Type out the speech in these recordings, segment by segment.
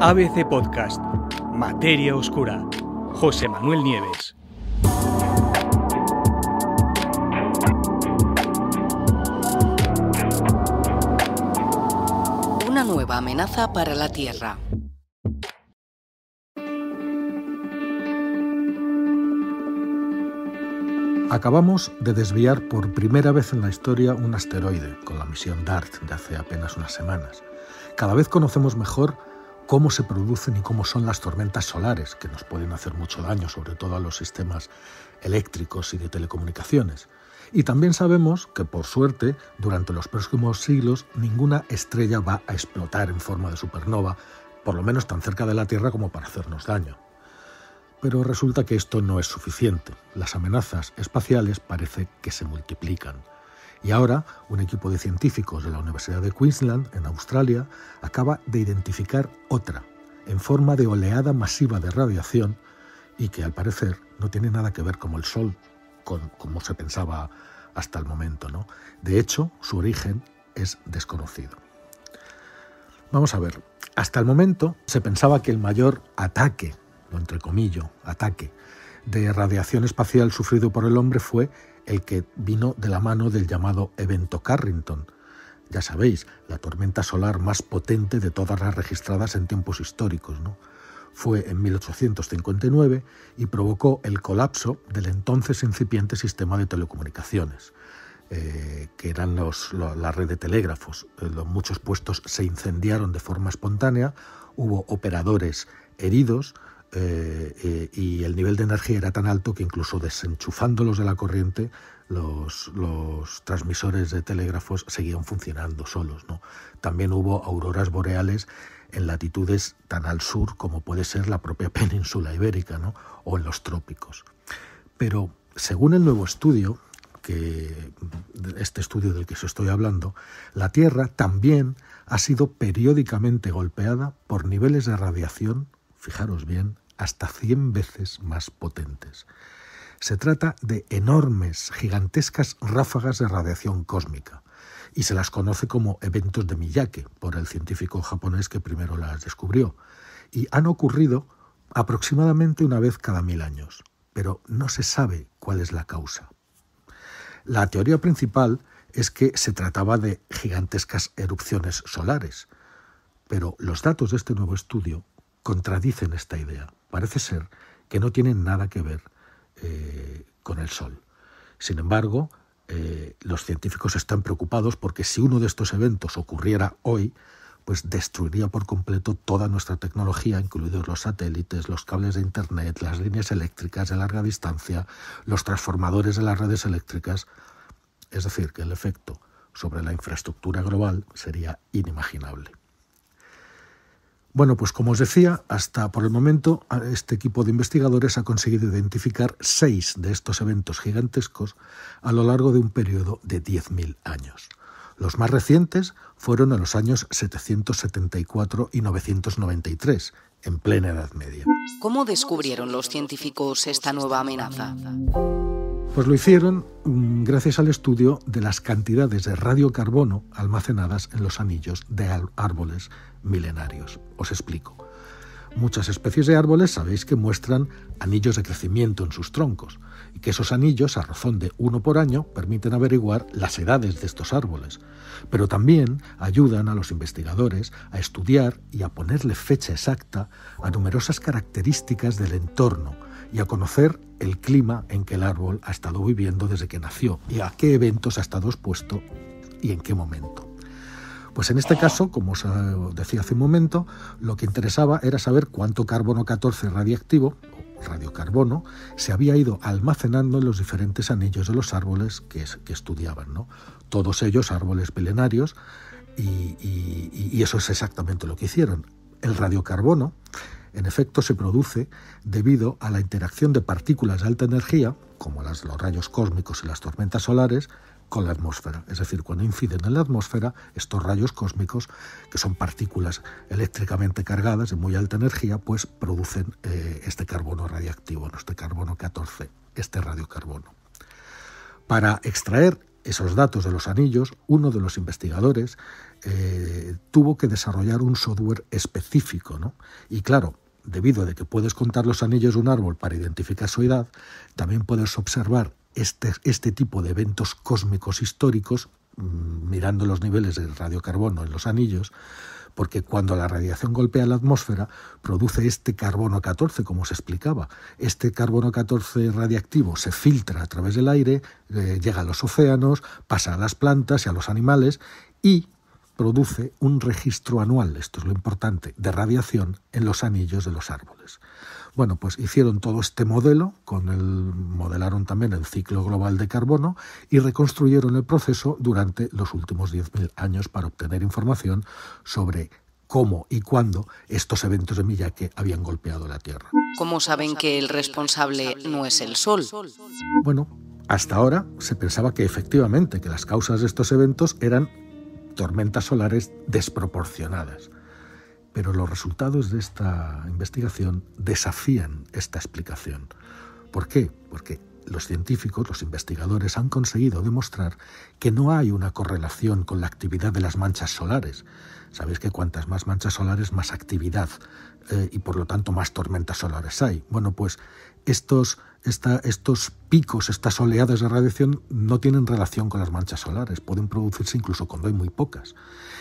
ABC Podcast, Materia Oscura, José Manuel Nieves. Una nueva amenaza para la Tierra. Acabamos de desviar por primera vez en la historia un asteroide con la misión DART de hace apenas unas semanas. Cada vez conocemos mejor cómo se producen y cómo son las tormentas solares, que nos pueden hacer mucho daño, sobre todo a los sistemas eléctricos y de telecomunicaciones. Y también sabemos que, por suerte, durante los próximos siglos, ninguna estrella va a explotar en forma de supernova, por lo menos tan cerca de la Tierra como para hacernos daño. Pero resulta que esto no es suficiente. Las amenazas espaciales parece que se multiplican. Y ahora, un equipo de científicos de la Universidad de Queensland, en Australia, acaba de identificar otra, en forma de oleada masiva de radiación, y que al parecer no tiene nada que ver con el Sol, como se pensaba hasta el momento, ¿no? De hecho, su origen es desconocido. Vamos a ver, hasta el momento se pensaba que el mayor ataque, lo entrecomillo, ataque, de radiación espacial sufrido por el hombre fue el que vino de la mano del llamado evento Carrington. Ya sabéis, la tormenta solar más potente de todas las registradas en tiempos históricos, ¿no? Fue en 1859 y provocó el colapso del entonces incipiente sistema de telecomunicaciones, que eran la red de telégrafos. Muchos puestos se incendiaron de forma espontánea, hubo operadores heridos, y el nivel de energía era tan alto que incluso desenchufándolos de la corriente los transmisores de telégrafos seguían funcionando solos, ¿no? También hubo auroras boreales en latitudes tan al sur como puede ser la propia península ibérica, ¿no? O en los trópicos. Pero según el nuevo estudio, este estudio del que os estoy hablando, la Tierra también ha sido periódicamente golpeada por niveles de radiación, fijaros bien, hasta 100 veces más potentes. Se trata de enormes, gigantescas ráfagas de radiación cósmica y se las conoce como eventos de Miyake por el científico japonés que primero las descubrió, y han ocurrido aproximadamente una vez cada 1000 años, pero no se sabe cuál es la causa. La teoría principal es que se trataba de gigantescas erupciones solares, pero los datos de este nuevo estudio contradicen esta idea. Parece ser que no tienen nada que ver con el Sol. Sin embargo, los científicos están preocupados porque si uno de estos eventos ocurriera hoy, pues destruiría por completo toda nuestra tecnología, incluidos los satélites, los cables de Internet, las líneas eléctricas de larga distancia, los transformadores de las redes eléctricas. Es decir, que el efecto sobre la infraestructura global sería inimaginable. Bueno, pues como os decía, hasta por el momento este equipo de investigadores ha conseguido identificar 6 de estos eventos gigantescos a lo largo de un periodo de 10.000 años. Los más recientes fueron en los años 774 y 993, en plena Edad Media. ¿Cómo descubrieron los científicos esta nueva amenaza? Pues lo hicieron gracias al estudio de las cantidades de radiocarbono almacenadas en los anillos de árboles milenarios. Os explico. Muchas especies de árboles sabéis que muestran anillos de crecimiento en sus troncos y que esos anillos, a razón de 1 por año, permiten averiguar las edades de estos árboles, pero también ayudan a los investigadores a estudiar y a ponerle fecha exacta a numerosas características del entorno y a conocer el clima en que el árbol ha estado viviendo desde que nació y a qué eventos ha estado expuesto y en qué momento. Pues en este caso, como os decía hace un momento, lo que interesaba era saber cuánto carbono 14 radiactivo, o radiocarbono, se había ido almacenando en los diferentes anillos de los árboles que estudiaban, ¿no? Todos ellos árboles milenarios, y eso es exactamente lo que hicieron. El radiocarbono, en efecto, se produce debido a la interacción de partículas de alta energía, como los rayos cósmicos y las tormentas solares, con la atmósfera. Es decir, cuando inciden en la atmósfera, estos rayos cósmicos, que son partículas eléctricamente cargadas de muy alta energía, pues producen este carbono radiactivo, este carbono 14, este radiocarbono. Para extraer esos datos de los anillos, uno de los investigadores tuvo que desarrollar un software específico, ¿no? Y claro, debido a que puedes contar los anillos de un árbol para identificar su edad, también puedes observar este tipo de eventos cósmicos históricos mirando los niveles de radiocarbono en los anillos, porque cuando la radiación golpea la atmósfera produce este carbono 14, como se explicaba. Este carbono 14 radiactivo se filtra a través del aire, llega a los océanos, pasa a las plantas y a los animales y produce un registro anual, esto es lo importante, de radiación en los anillos de los árboles. Bueno, pues hicieron todo este modelo, modelaron también el ciclo global de carbono y reconstruyeron el proceso durante los últimos 10.000 años para obtener información sobre cómo y cuándo estos eventos de Miyake habían golpeado la Tierra. ¿Cómo saben que el responsable no es el Sol? Bueno, hasta ahora se pensaba que efectivamente que las causas de estos eventos eran tormentas solares desproporcionadas. Pero los resultados de esta investigación desafían esta explicación. ¿Por qué? Porque los científicos, los investigadores, han conseguido demostrar que no hay una correlación con la actividad de las manchas solares. Sabéis que cuantas más manchas solares, más actividad y por lo tanto más tormentas solares hay. Bueno, pues estos picos, estas oleadas de radiación no tienen relación con las manchas solares, pueden producirse incluso cuando hay muy pocas.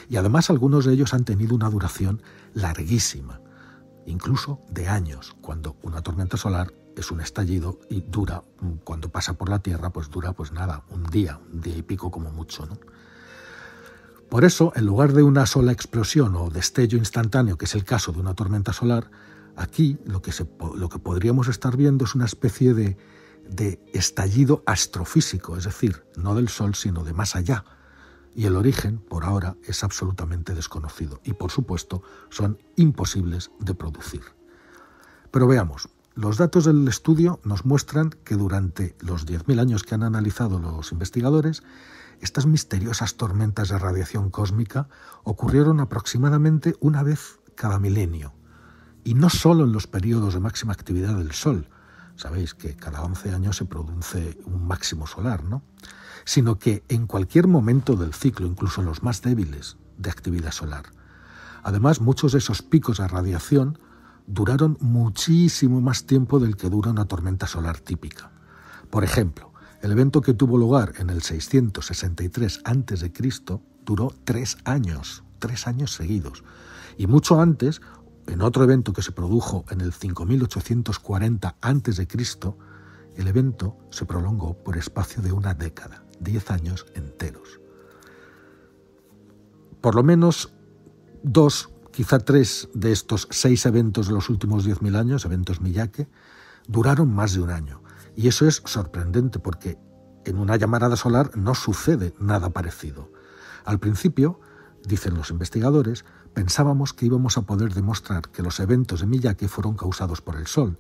Y además algunos de ellos han tenido una duración larguísima, incluso de años, cuando una tormenta solar es un estallido y dura, cuando pasa por la Tierra, pues dura un día y pico como mucho, ¿no? Por eso, en lugar de una sola explosión o destello instantáneo, que es el caso de una tormenta solar, aquí lo que podríamos estar viendo es una especie de estallido astrofísico, es decir, no del Sol, sino de más allá. Y el origen, por ahora, es absolutamente desconocido y, por supuesto, son imposibles de producir. Pero veamos, los datos del estudio nos muestran que durante los 10.000 años que han analizado los investigadores, estas misteriosas tormentas de radiación cósmica ocurrieron aproximadamente una vez cada milenio. Y no solo en los periodos de máxima actividad del Sol, sabéis que cada 11 años se produce un máximo solar, ¿no? Sino que en cualquier momento del ciclo, incluso en los más débiles de actividad solar. Además, muchos de esos picos de radiación duraron muchísimo más tiempo del que dura una tormenta solar típica. Por ejemplo, el evento que tuvo lugar en el 663 a.C. duró 3 años seguidos. Y mucho antes, en otro evento que se produjo en el 5840 a.C., el evento se prolongó por espacio de una década, 10 años enteros. Por lo menos 2, quizá 3 de estos 6 eventos de los últimos 10.000 años, eventos Miyake, duraron más de un año. Y eso es sorprendente porque en una llamarada solar no sucede nada parecido. Al principio, dicen los investigadores, pensábamos que íbamos a poder demostrar que los eventos de Miyake fueron causados por el Sol,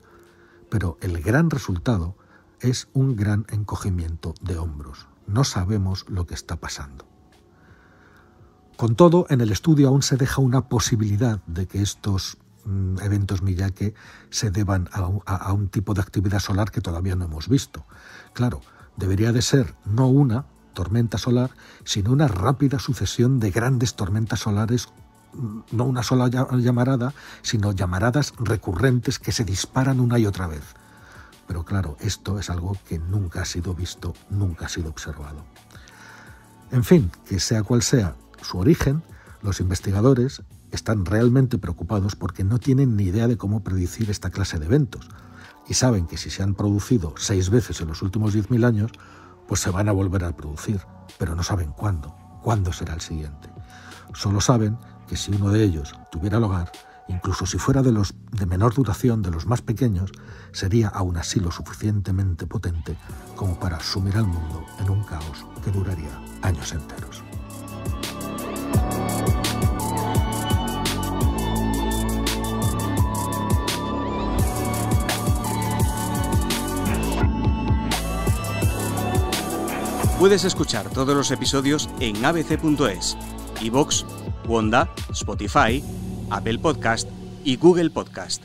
pero el gran resultado es un gran encogimiento de hombros. No sabemos lo que está pasando. Con todo, en el estudio aún se deja una posibilidad de que estos eventos Miyake se deban a un tipo de actividad solar que todavía no hemos visto. Claro, debería de ser no una tormenta solar, sino una rápida sucesión de grandes tormentas solares, no una sola llamarada, sino llamaradas recurrentes que se disparan una y otra vez. Pero claro, esto es algo que nunca ha sido visto, nunca ha sido observado. En fin, que sea cual sea su origen, los investigadores están realmente preocupados porque no tienen ni idea de cómo predecir esta clase de eventos y saben que si se han producido 6 veces en los últimos 10.000 años, pues se van a volver a producir, pero no saben cuándo será el siguiente. Solo saben que si uno de ellos tuviera lugar, incluso si fuera de menor duración, de los más pequeños, sería aún así lo suficientemente potente como para sumir al mundo en un caos que duraría años enteros. Puedes escuchar todos los episodios en abc.es, iVoox, Wanda, Spotify, Apple Podcast y Google Podcast.